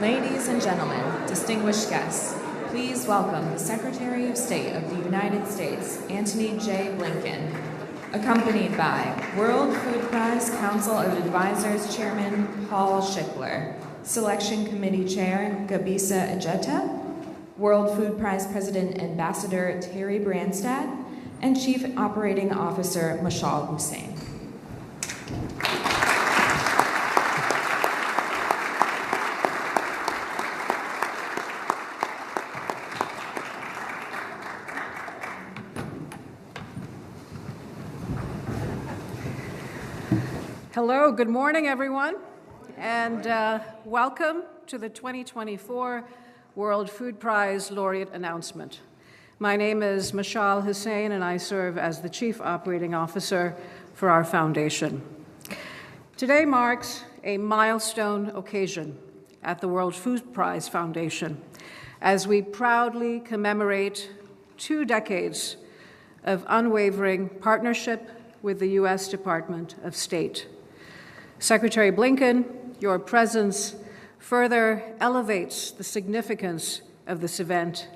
Ladies and gentlemen, distinguished guests, please welcome the Secretary of State of the United States, Antony J. Blinken, accompanied by World Food Prize Council of Advisors Chairman Paul Schickler, Selection Committee Chair Gabisa Ejeta, World Food Prize President Ambassador Terry Branstad, and Chief Operating Officer Mashal Hussain. Hello, good morning, everyone, and welcome to the 2024 World Food Prize Laureate announcement. My name is Mashal Hussain, and I serve as the Chief Operating Officer for our foundation. Today marks a milestone occasion at the World Food Prize Foundation as we proudly commemorate 2 decades of unwavering partnership with the U.S. Department of State. Secretary Blinken, your presence further elevates the significance of this event,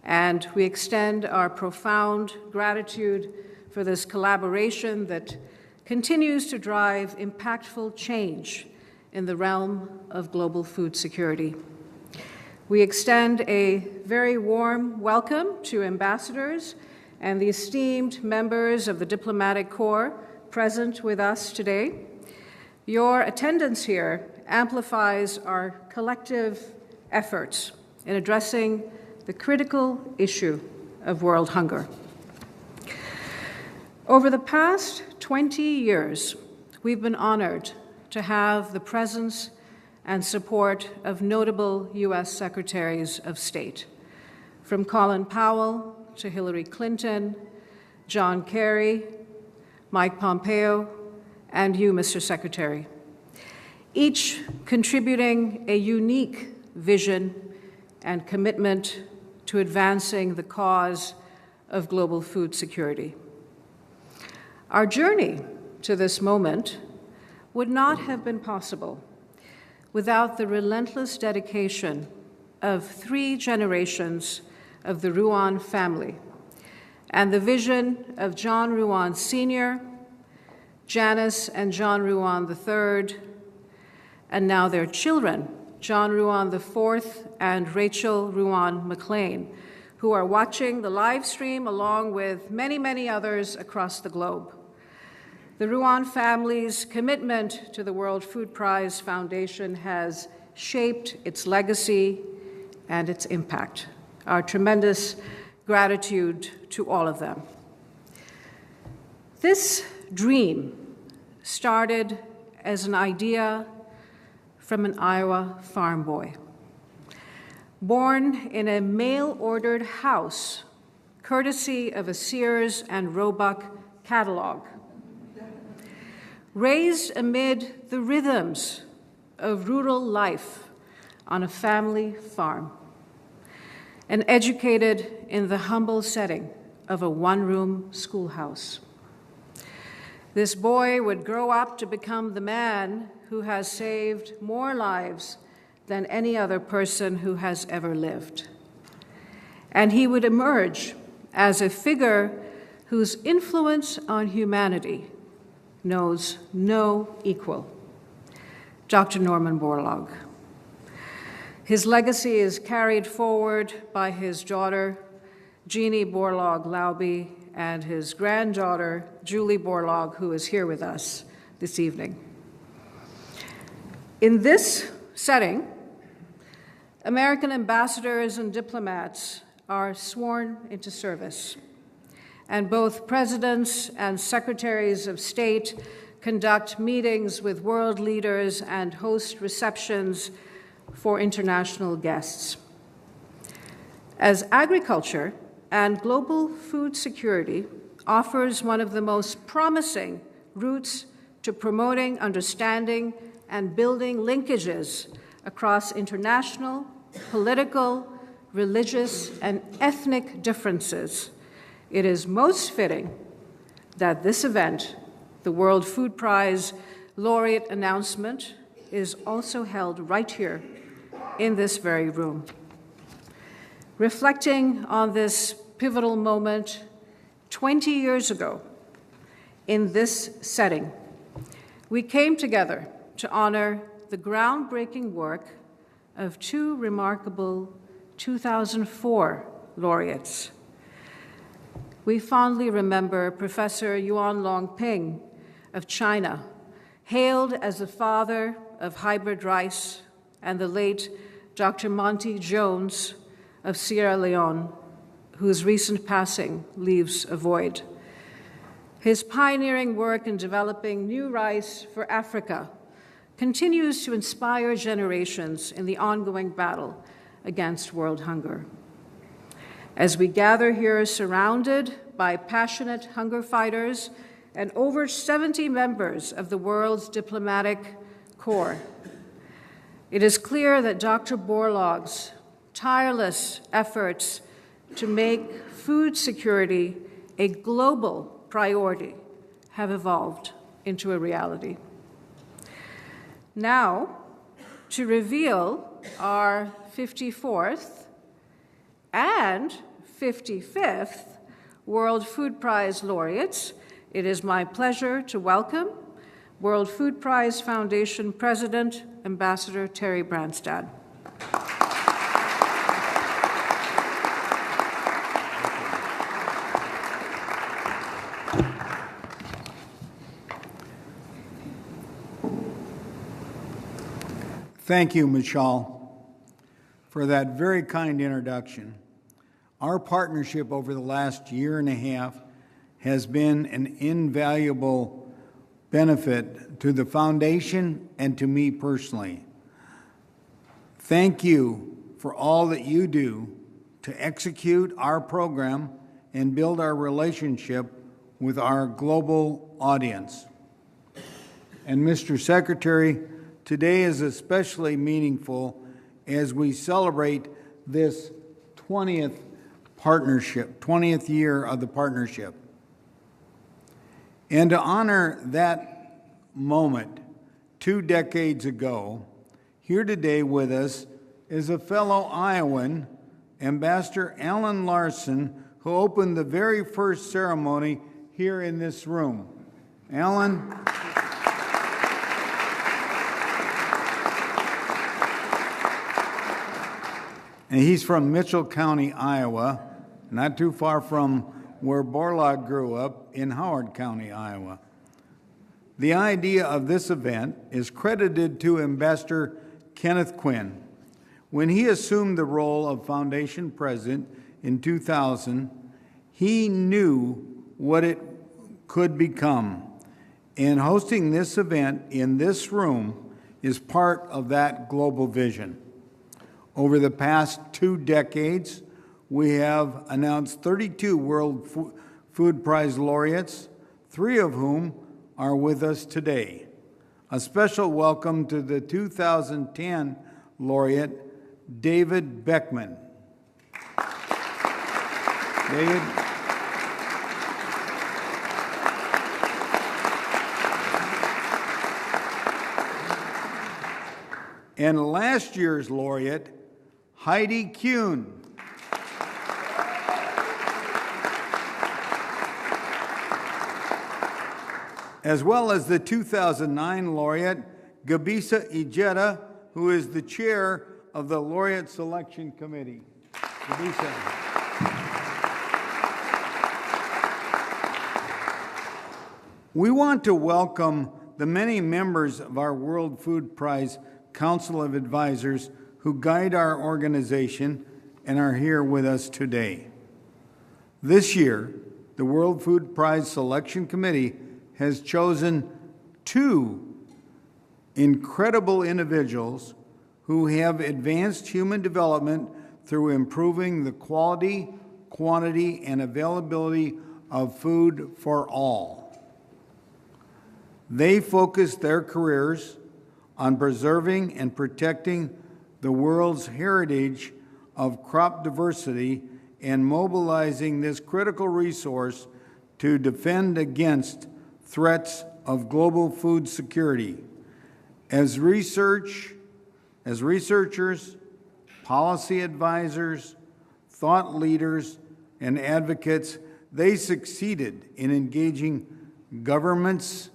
and we extend our profound gratitude for this collaboration that continues to drive impactful change in the realm of global food security. We extend a very warm welcome to ambassadors and the esteemed members of the diplomatic corps present with us today. Your attendance here amplifies our collective efforts in addressing the critical issue of world hunger. Over the past 20 years, we've been honored to have the presence and support of notable U.S. Secretaries of State, from Colin Powell to Hillary Clinton, John Kerry, Mike Pompeo, and you, Mr. Secretary, each contributing a unique vision and commitment to advancing the cause of global food security. Our journey to this moment would not have been possible without the relentless dedication of 3 generations of the Ruan family and the vision of John Ruan Sr., Janice and John Ruan III, and now their children, John Ruan IV and Rachel Ruan McLean, who are watching the live stream along with many, many others across the globe. The Ruan family's commitment to the World Food Prize Foundation has shaped its legacy and its impact. Our tremendous gratitude to all of them. This dream started as an idea from an Iowa farm boy. Born in a mail-ordered house, courtesy of a Sears and Roebuck catalog. Raised amid the rhythms of rural life on a family farm, and educated in the humble setting of a one-room schoolhouse. This boy would grow up to become the man who has saved more lives than any other person who has ever lived. And he would emerge as a figure whose influence on humanity knows no equal. Dr. Norman Borlaug. His legacy is carried forward by his daughter, Jeannie Borlaug-Laube, and his granddaughter, Julie Borlaug, who is here with us this evening. In this setting, American ambassadors and diplomats are sworn into service, and both presidents and secretaries of state conduct meetings with world leaders and host receptions for international guests. As agriculture and global food security offers one of the most promising routes to promoting understanding and building linkages across international, political, religious, and ethnic differences, it is most fitting that this event, the World Food Prize Laureate announcement, is also held right here in this very room. Reflecting on this pivotal moment 20 years ago, in this setting, we came together to honor the groundbreaking work of two remarkable 2004 laureates. We fondly remember Professor Yuan Longping of China, hailed as the father of hybrid rice, and the late Dr. Monty Jones of Sierra Leone, whose recent passing leaves a void. His pioneering work in developing new rice for Africa continues to inspire generations in the ongoing battle against world hunger. As we gather here surrounded by passionate hunger fighters and over 70 members of the world's diplomatic corps, it is clear that Dr. Borlaug's tireless efforts to make food security a global priority have evolved into a reality. Now, to reveal our 54th and 55th World Food Prize laureates, it is my pleasure to welcome World Food Prize Foundation President, Ambassador Terry Branstad. Thank you, Michelle, for that very kind introduction. Our partnership over the last year and a half has been an invaluable benefit to the foundation and to me personally. Thank you for all that you do to execute our program and build our relationship with our global audience. And Mr. Secretary, today is especially meaningful as we celebrate this 20th year of the partnership. And to honor that moment 2 decades ago, here today with us is a fellow Iowan, Ambassador Alan Larson, who opened the very first ceremony here in this room. Alan. And he's from Mitchell County, Iowa, not too far from where Borlaug grew up in Howard County, Iowa. The idea of this event is credited to Ambassador Kenneth Quinn. When he assumed the role of Foundation President in 2000, he knew what it could become. And hosting this event in this room is part of that global vision. Over the past 2 decades, we have announced 32 World Food Prize laureates, 3 of whom are with us today. A special welcome to the 2010 laureate, David Beckman. David. And last year's laureate, Heidi Kuhn. As well as the 2009 laureate, Gabisa Ijeda, who is the chair of the Laureate Selection Committee. Gabisa. We want to welcome the many members of our World Food Prize Council of Advisors who guide our organization and are here with us today. This year, the World Food Prize Selection Committee has chosen 2 incredible individuals who have advanced human development through improving the quality, quantity, and availability of food for all. They focused their careers on preserving and protecting the world's heritage of crop diversity and mobilizing this critical resource to defend against threats of global food security. As researchers policy advisors, thought leaders, and advocates, they succeeded in engaging governments,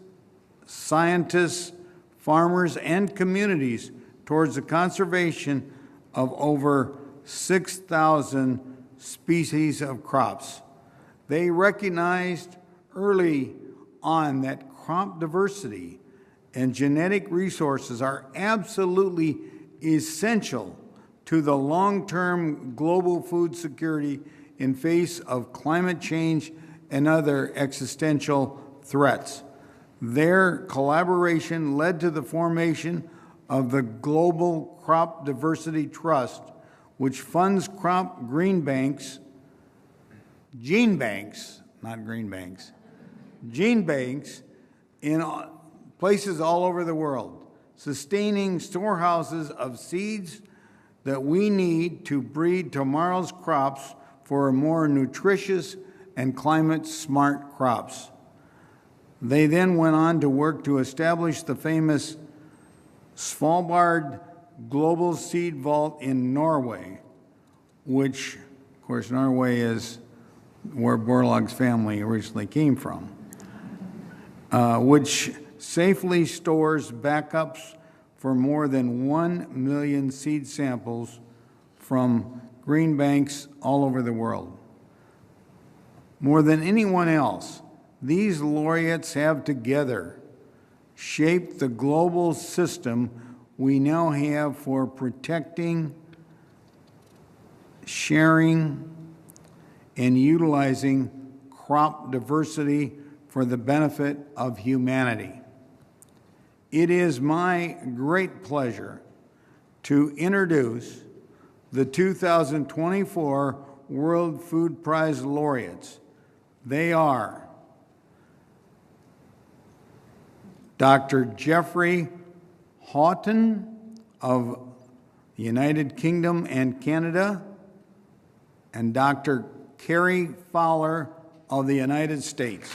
scientists, farmers, and communities towards the conservation of over 6,000 species of crops. They recognized early on that crop diversity and genetic resources are absolutely essential to the long-term global food security in face of climate change and other existential threats. Their collaboration led to the formation of the Global Crop Diversity Trust, which funds crop gene banks, in places all over the world, sustaining storehouses of seeds that we need to breed tomorrow's crops for more nutritious and climate-smart crops. They then went on to work to establish the famous Svalbard Global Seed Vault in Norway, which, of course, Norway is where Borlaug's family originally came from, which safely stores backups for more than 1 million seed samples from green banks all over the world. More than anyone else, these laureates have together shaped the global system we now have for protecting, sharing, and utilizing crop diversity for the benefit of humanity. It is my great pleasure to introduce the 2024 World Food Prize laureates. They are Dr. Jeffrey Houghton of the United Kingdom and Canada, and Dr. Carrie Fowler of the United States.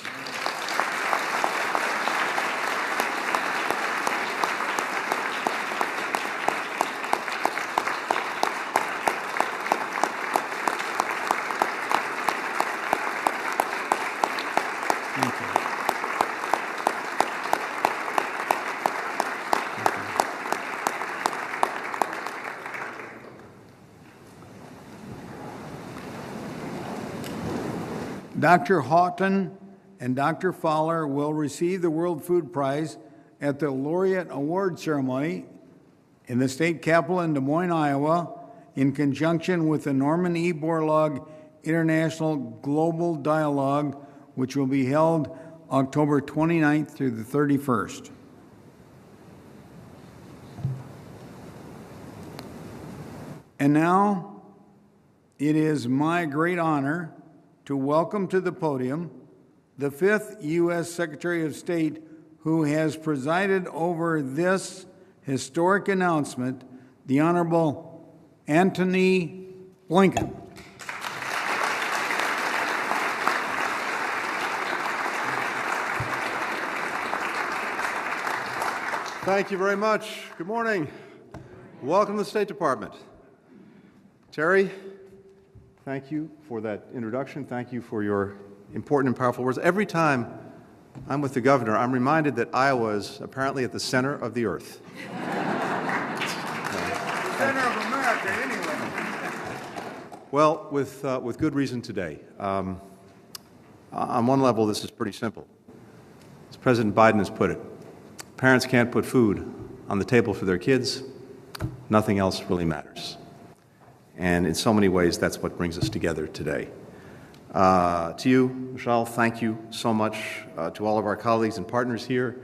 Dr. Houghton and Dr. Fowler will receive the World Food Prize at the Laureate Award Ceremony in the state capitol in Des Moines, Iowa, in conjunction with the Norman E. Borlaug International Global Dialogue, which will be held October 29th through the 31st. And now, it is my great honor to welcome to the podium the 5th U.S. Secretary of State who has presided over this historic announcement, the Honorable Antony Blinken. Thank you very much. Good morning. Welcome to the State Department. Terry, thank you for that introduction. Thank you for your important and powerful words. Every time I'm with the governor, I'm reminded that Iowa is apparently at the center of the earth. Center of America, anyway. Well, with good reason today. On one level, this is pretty simple. As President Biden has put it, parents can't put food on the table for their kids. Nothing else really matters. And in so many ways, that's what brings us together today. To you, Michelle, thank you so much. To all of our colleagues and partners here,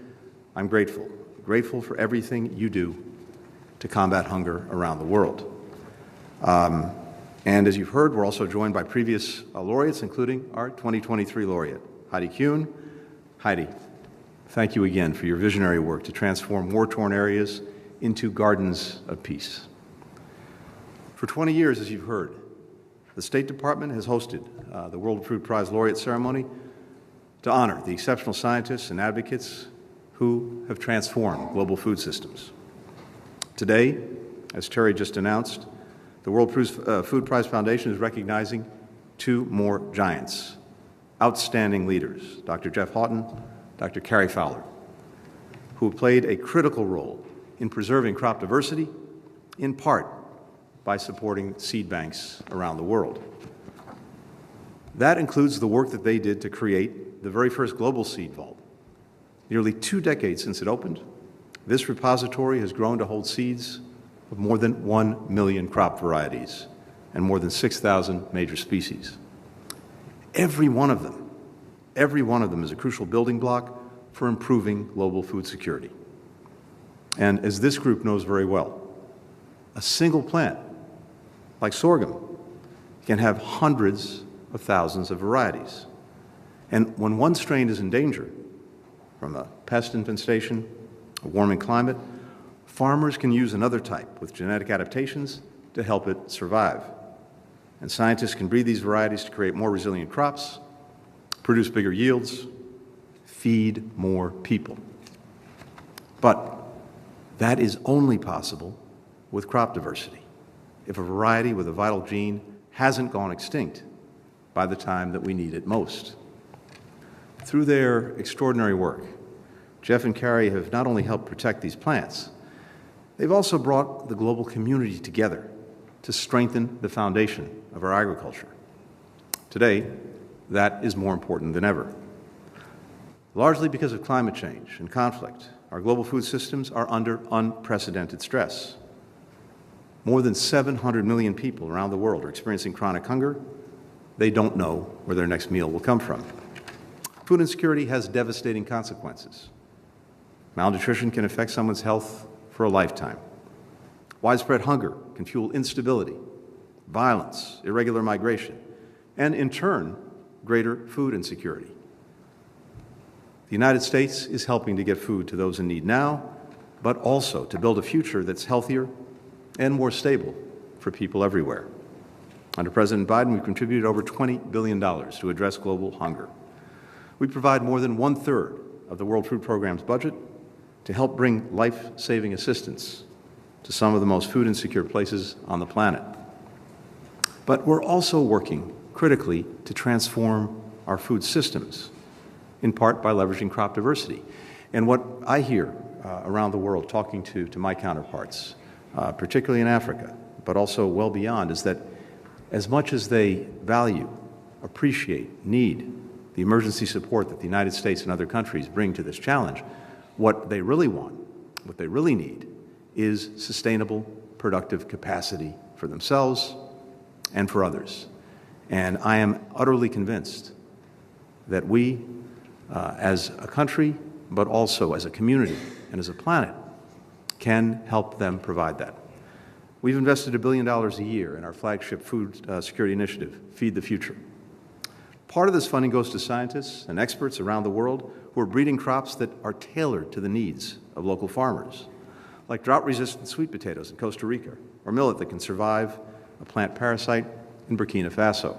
I'm grateful. Grateful for everything you do to combat hunger around the world. And as you've heard, we're also joined by previous laureates, including our 2023 laureate, Heidi Kuhn. Heidi, thank you again for your visionary work to transform war-torn areas into gardens of peace. For 20 years, as you've heard, the State Department has hosted the World Food Prize Laureate Ceremony to honor the exceptional scientists and advocates who have transformed global food systems. Today, as Terry just announced, the World Food Prize Foundation is recognizing two more giants, outstanding leaders, Dr. Jeff Houghton, Dr. Carrie Fowler, who played a critical role in preserving crop diversity, in part by supporting seed banks around the world. That includes the work that they did to create the very first global seed vault. Nearly 2 decades since it opened, this repository has grown to hold seeds of more than 1 million crop varieties and more than 6,000 major species. Every one of them is a crucial building block for improving global food security. And as this group knows very well, a single plant, like sorghum, can have hundreds of thousands of varieties. And when one strain is in danger from a pest infestation, a warming climate, farmers can use another type with genetic adaptations to help it survive. And scientists can breed these varieties to create more resilient crops, produce bigger yields, feed more people. But that is only possible with crop diversity, if a variety with a vital gene hasn't gone extinct by the time that we need it most. Through their extraordinary work, Jeff and Carrie have not only helped protect these plants, they've also brought the global community together to strengthen the foundation of our agriculture. Today, that is more important than ever. Largely because of climate change and conflict, our global food systems are under unprecedented stress. More than 700 million people around the world are experiencing chronic hunger. They don't know where their next meal will come from. Food insecurity has devastating consequences. Malnutrition can affect someone's health for a lifetime. Widespread hunger can fuel instability, violence, irregular migration, and in turn, greater food insecurity. The United States is helping to get food to those in need now, but also to build a future that's healthier and more stable for people everywhere. Under President Biden, we've contributed over $20 billion to address global hunger. We provide more than 1/3 of the World Food Programme's budget to help bring life-saving assistance to some of the most food insecure places on the planet. But we're also working critically to transform our food systems, in part by leveraging crop diversity. And what I hear around the world talking to my counterparts, particularly in Africa, but also well beyond, is that as much as they value, appreciate, need the emergency support that the United States and other countries bring to this challenge, what they really want, what they really need, is sustainable, productive capacity for themselves and for others. And I am utterly convinced that we, as a country, but also as a community and as a planet, can help them provide that. We've invested $1 billion a year in our flagship food security initiative, Feed the Future. Part of this funding goes to scientists and experts around the world who are breeding crops that are tailored to the needs of local farmers, like drought-resistant sweet potatoes in Costa Rica, or millet that can survive a plant parasite in Burkina Faso.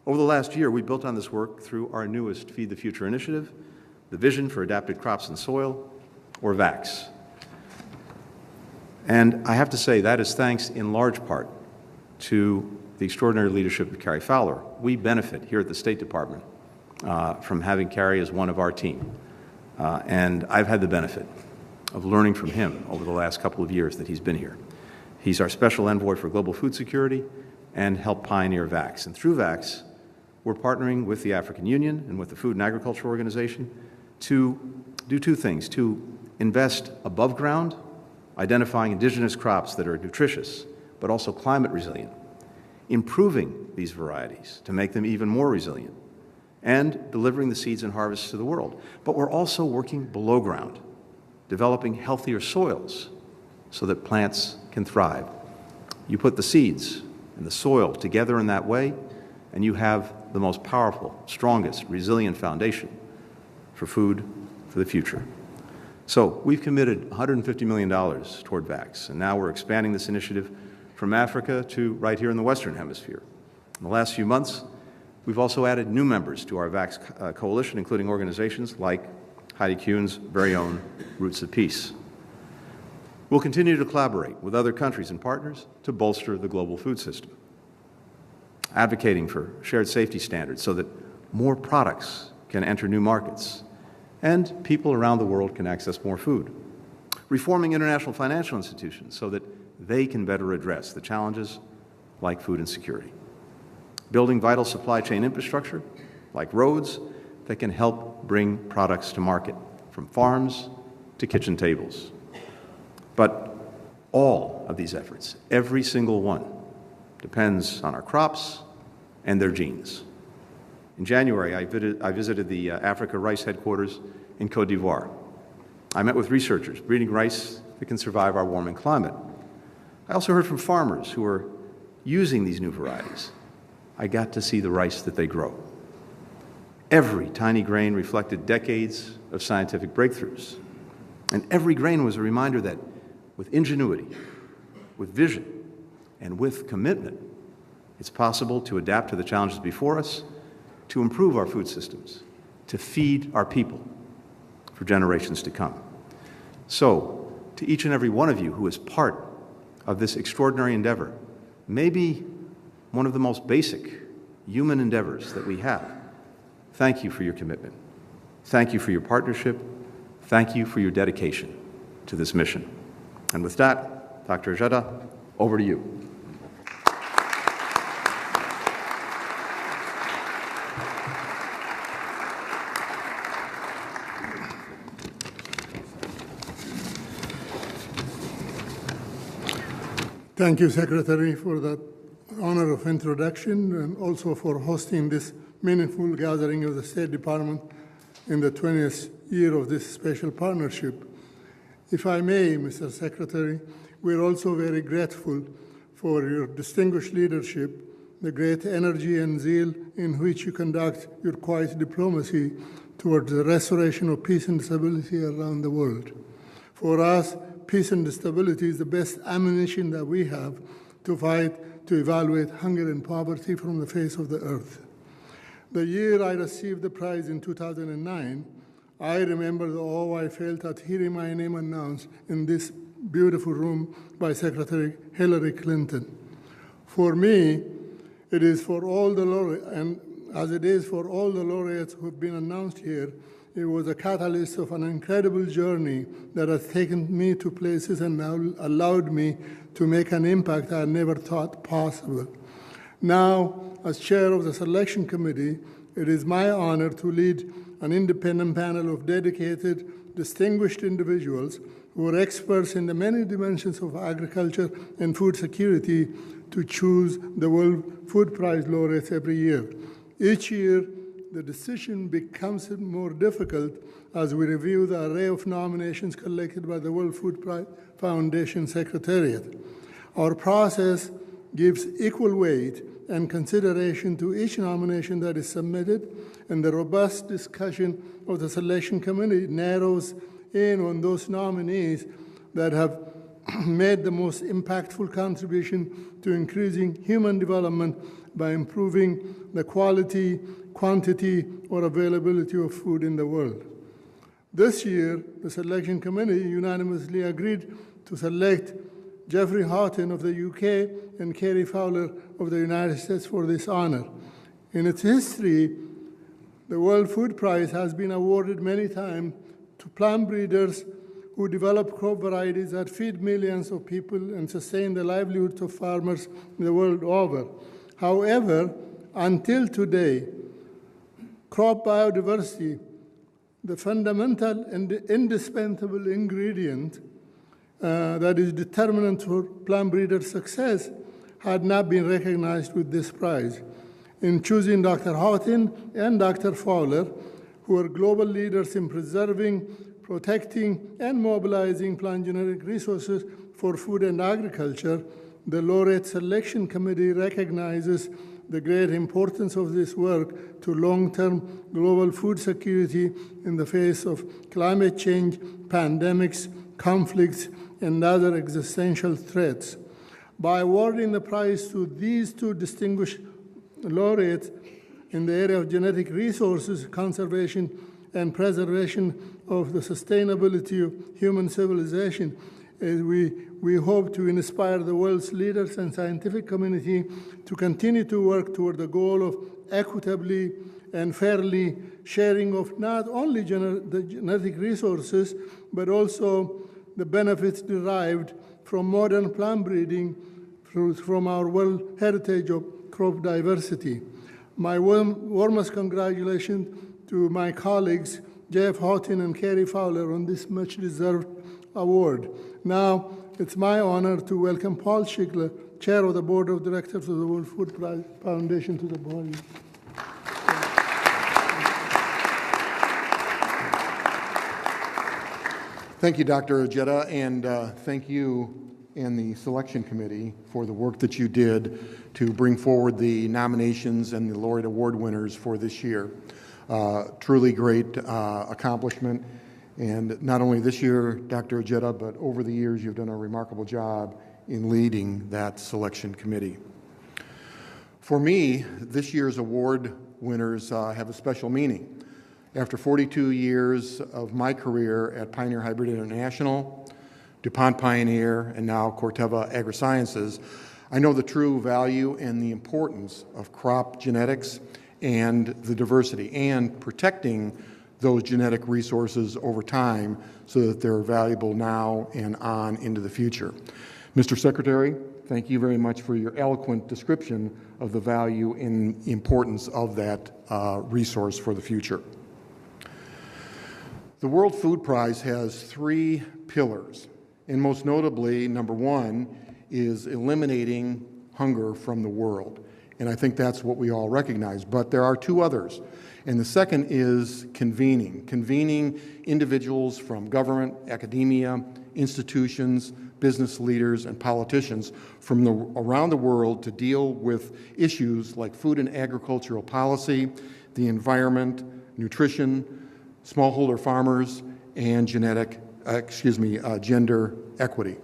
Over the last year, we built on this work through our newest Feed the Future initiative, the Vision for Adapted Crops and Soil, or VACS. And I have to say that is thanks in large part to the extraordinary leadership of Carrie Fowler. We benefit here at the State Department from having Carrie as one of our team. And I've had the benefit of learning from him over the last couple of years that he's been here. He's our special envoy for global food security and helped pioneer VACS. And through VACS, we're partnering with the African Union and with the Food and Agriculture Organization to do two things: to invest above ground, identifying indigenous crops that are nutritious, but also climate resilient, improving these varieties to make them even more resilient, and delivering the seeds and harvests to the world. But we're also working below ground, developing healthier soils so that plants can thrive. You put the seeds and the soil together in that way, and you have the most powerful, strongest, resilient foundation for food for the future. So we've committed $150 million toward VACS, and now we're expanding this initiative from Africa to right here in the Western Hemisphere. In the last few months, we've also added new members to our VACS coalition, including organizations like Heidi Kuhn's very own Roots of Peace. We'll continue to collaborate with other countries and partners to bolster the global food system, advocating for shared safety standards so that more products can enter new markets and people around the world can access more food, reforming international financial institutions so that they can better address the challenges like food insecurity, building vital supply chain infrastructure like roads that can help bring products to market from farms to kitchen tables. But all of these efforts, every single one, depends on our crops and their genes. In January, I visited the Africa Rice headquarters in Côte d'Ivoire. I met with researchers breeding rice that can survive our warming climate. I also heard from farmers who are using these new varieties. I got to see the rice that they grow. Every tiny grain reflected decades of scientific breakthroughs. And every grain was a reminder that with ingenuity, with vision, and with commitment, it's possible to adapt to the challenges before us, to improve our food systems, to feed our people for generations to come. So, to each and every one of you who is part of this extraordinary endeavor, maybe one of the most basic human endeavors that we have, thank you for your commitment. Thank you for your partnership. Thank you for your dedication to this mission. And with that, Dr. Jada, over to you. Thank you, Secretary, for that honor of introduction and also for hosting this meaningful gathering of the State Department in the 20th year of this special partnership. If I may, Mr. Secretary, we're also very grateful for your distinguished leadership, the great energy and zeal in which you conduct your quiet diplomacy towards the restoration of peace and stability around the world. For us, peace and stability is the best ammunition that we have to fight, to evaluate hunger and poverty from the face of the earth. The year I received the prize in 2009, I remember the awe I felt at hearing my name announced in this beautiful room by Secretary Hillary Clinton. For me, it is for all the laureates, and as it is for all the laureates who have been announced here, it was a catalyst of an incredible journey that has taken me to places and now allowed me to make an impact I never thought possible. Now, as chair of the selection committee, it is my honor to lead an independent panel of dedicated, distinguished individuals who are experts in the many dimensions of agriculture and food security to choose the World Food Prize laureates every year. Each year, the decision becomes more difficult as we review the array of nominations collected by the World Food Prize Foundation Secretariat. Our process gives equal weight and consideration to each nomination that is submitted, and the robust discussion of the selection committee narrows in on those nominees that have made the most impactful contribution to increasing human development by improving the quality, quantity, or availability of food in the world. This year, the selection committee unanimously agreed to select Jeffrey Houghton of the UK and Kerry Fowler of the United States for this honor. In its history, the World Food Prize has been awarded many times to plant breeders who develop crop varieties that feed millions of people and sustain the livelihoods of farmers the world over. However, until today, crop biodiversity, the fundamental and indispensable ingredient that is determinant for plant breeder success, had not been recognized with this prize. In choosing Dr. Houghton and Dr. Fowler, who are global leaders in preserving, protecting, and mobilizing plant genetic resources for food and agriculture, the Laureate Selection Committee recognizes the great importance of this work to long-term global food security in the face of climate change, pandemics, conflicts, and other existential threats. By awarding the prize to these two distinguished laureates in the area of genetic resources conservation and preservation of the sustainability of human civilization, We hope to inspire the world's leaders and scientific community to continue to work toward the goal of equitably and fairly sharing of not only the genetic resources, but also the benefits derived from modern plant breeding from our World Heritage of Crop Diversity. My warmest congratulations to my colleagues, Jeff Houghton and Carrie Fowler, on this much-deserved award. Now, it's my honor to welcome Paul Schickler, Chair of the Board of Directors of the World Food Prize Foundation, to the podium. Thank you, Dr. Ojeda, and thank you and the selection committee for the work that you did to bring forward the nominations and the Laureate Award winners for this year. Truly great accomplishment, and not only this year, Dr. Ojeda, but over the years you've done a remarkable job in leading that selection committee. For me, this year's award winners have a special meaning. After 42 years of my career at Pioneer Hybrid International, DuPont Pioneer, and now Corteva Agrisciences, I know the true value and the importance of crop genetics and the diversity and protecting those genetic resources over time so that they're valuable now and on into the future. Mr. Secretary, thank you very much for your eloquent description of the value and importance of that resource for the future. The World Food Prize has 3 pillars, and most notably, number 1 is eliminating hunger from the world. And I think that's what we all recognize, but there are 2 others. And the second is convening individuals from government, academia, institutions, business leaders, and politicians from around the world to deal with issues like food and agricultural policy, the environment, nutrition, smallholder farmers, and gender equity.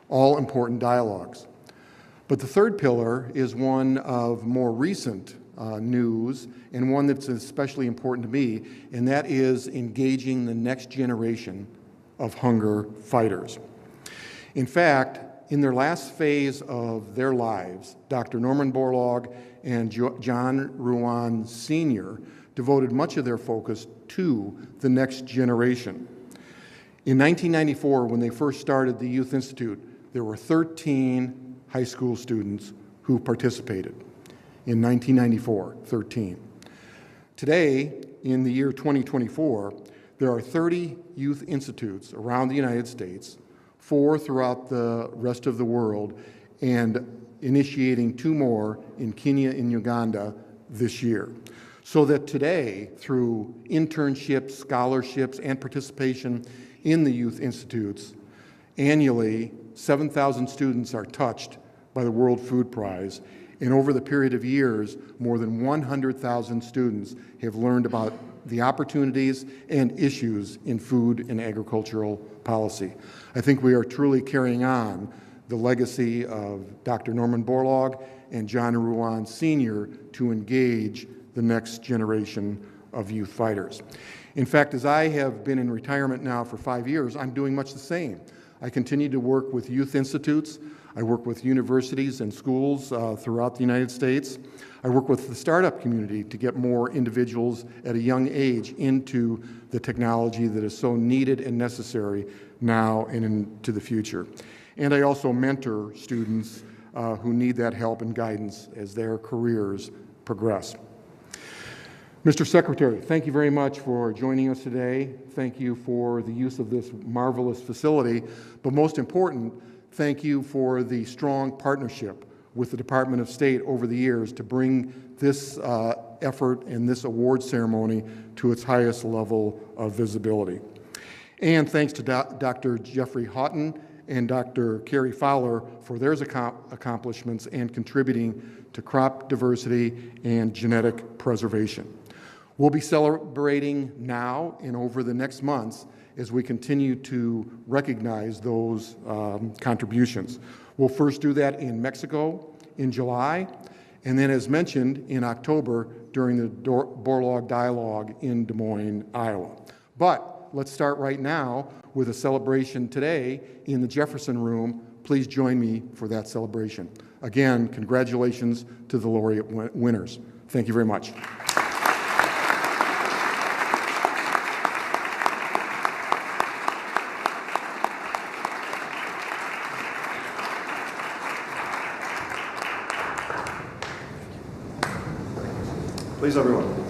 All important dialogues. But the third pillar is one of more recent news, and one that's especially important to me, and that is engaging the next generation of hunger fighters. In fact, in their last phase of their lives, Dr. Norman Borlaug and John Ruan Sr. devoted much of their focus to the next generation. In 1994, when they first started the Youth Institute, there were 13 high school students who participated. In 1994, 13. Today, in the year 2024, there are 30 youth institutes around the United States, 4 throughout the rest of the world, and initiating 2 more in Kenya and Uganda this year. So that today, through internships, scholarships, and participation in the youth institutes, annually 7,000 students are touched by the World Food Prize, and over the period of years, more than 100,000 students have learned about the opportunities and issues in food and agricultural policy. I think we are truly carrying on the legacy of Dr. Norman Borlaug and John Ruan Sr. to engage the next generation of youth fighters. In fact, as I have been in retirement now for 5 years, I'm doing much the same. I continue to work with youth institutes. I work with universities and schools throughout the United States. I work with the startup community to get more individuals at a young age into the technology that is so needed and necessary now and into the future. And I also mentor students who need that help and guidance as their careers progress. Mr. Secretary, thank you very much for joining us today. Thank you for the use of this marvelous facility, but most important, thank you for the strong partnership with the Department of State over the years to bring this effort and this award ceremony to its highest level of visibility. And thanks to Dr. Jeffrey Houghton and Dr. Carrie Fowler for their accomplishments and contributing to crop diversity and genetic preservation. We'll be celebrating now and over the next months as we continue to recognize those contributions. We'll first do that in Mexico in July, and then as mentioned in October during the Borlaug Dialogue in Des Moines, Iowa. But let's start right now with a celebration today in the Jefferson Room. Please join me for that celebration. Again, congratulations to the laureate winners. Thank you very much. Please, everyone.